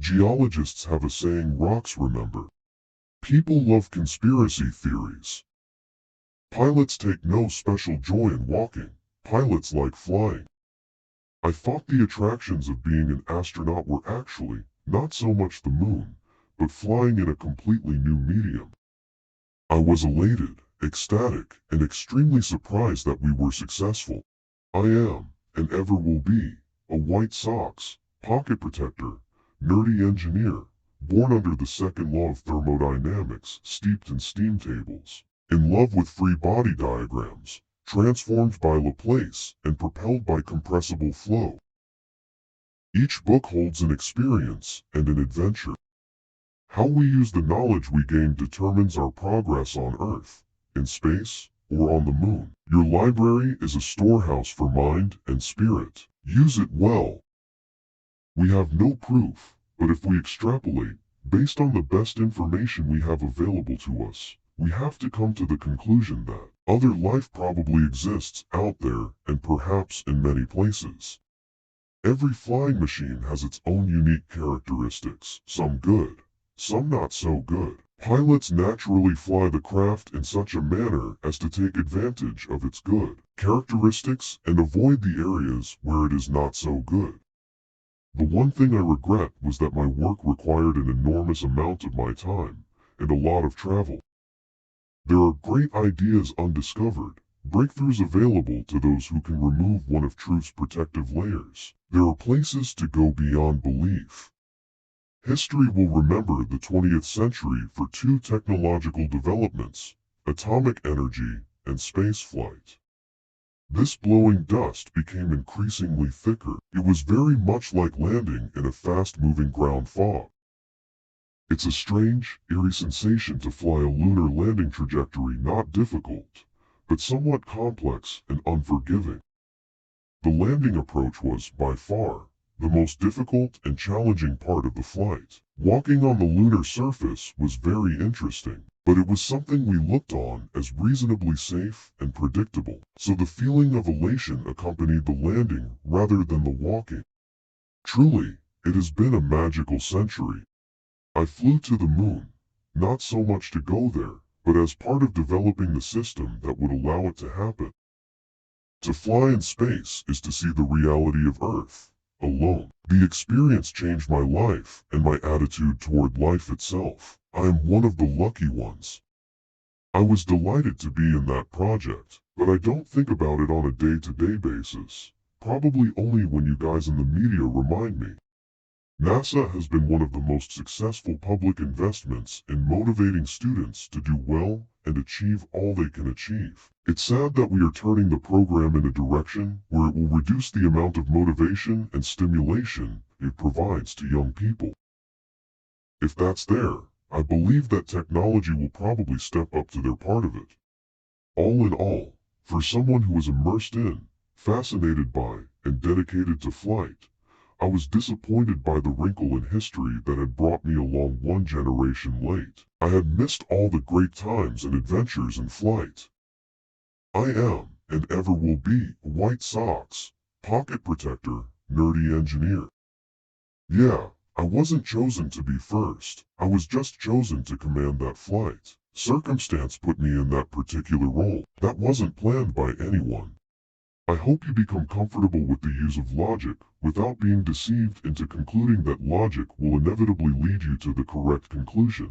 Geologists have a saying, rocks remember. People love conspiracy theories. Pilots take no special joy in walking. Pilots like flying. I thought the attractions of being an astronaut were actually not so much the moon, but flying in a completely new medium. I was elated, ecstatic, and extremely surprised that we were successful. I am, and ever will be, a White Sox, pocket protector, nerdy engineer, born under the second law of thermodynamics, steeped in steam tables, in love with free body diagrams, transformed by Laplace, and propelled by compressible flow. Each book holds an experience and an adventure. How we use the knowledge we gain determines our progress on Earth, in space, or on the moon. Your library is a storehouse for mind and spirit. Use it well. We have no proof, but if we extrapolate, based on the best information we have available to us, we have to come to the conclusion that other life probably exists out there and perhaps in many places. Every flying machine has its own unique characteristics, some good, some not so good. Pilots naturally fly the craft in such a manner as to take advantage of its good characteristics and avoid the areas where it is not so good. The one thing I regret was that my work required an enormous amount of my time and a lot of travel. There are great ideas undiscovered, breakthroughs available to those who can remove one of truth's protective layers. There are places to go beyond belief. History will remember the 20th century for two technological developments, atomic energy and spaceflight. This blowing dust became increasingly thicker. It was very much like landing in a fast-moving ground fog. It's a strange, eerie sensation to fly a lunar landing trajectory, not difficult, but somewhat complex and unforgiving. The landing approach was, by far, the most difficult and challenging part of the flight. Walking on the lunar surface was very interesting, but it was something we looked on as reasonably safe and predictable, so the feeling of elation accompanied the landing rather than the walking. Truly, it has been a magical century. I flew to the moon, not so much to go there, but as part of developing the system that would allow it to happen. To fly in space is to see the reality of Earth alone. The experience changed my life and my attitude toward life itself. I am one of the lucky ones. I was delighted to be in that project, but I don't think about it on a day-to-day basis. Probably only when you guys in the media remind me. NASA has been one of the most successful public investments in motivating students to do well and achieve all they can achieve. It's sad that we are turning the program in a direction where it will reduce the amount of motivation and stimulation it provides to young people. If that's there, I believe that technology will probably step up to their part of it. All in all, for someone who is immersed in, fascinated by, and dedicated to flight, I was disappointed by the wrinkle in history that had brought me along one generation late. I had missed all the great times and adventures in flight. I am, and ever will be, a White Sox, pocket protector, nerdy engineer. Yeah, I wasn't chosen to be first. I was just chosen to command that flight. Circumstance put me in that particular role. That wasn't planned by anyone. I hope you become comfortable with the use of logic, without being deceived into concluding that logic will inevitably lead you to the correct conclusion.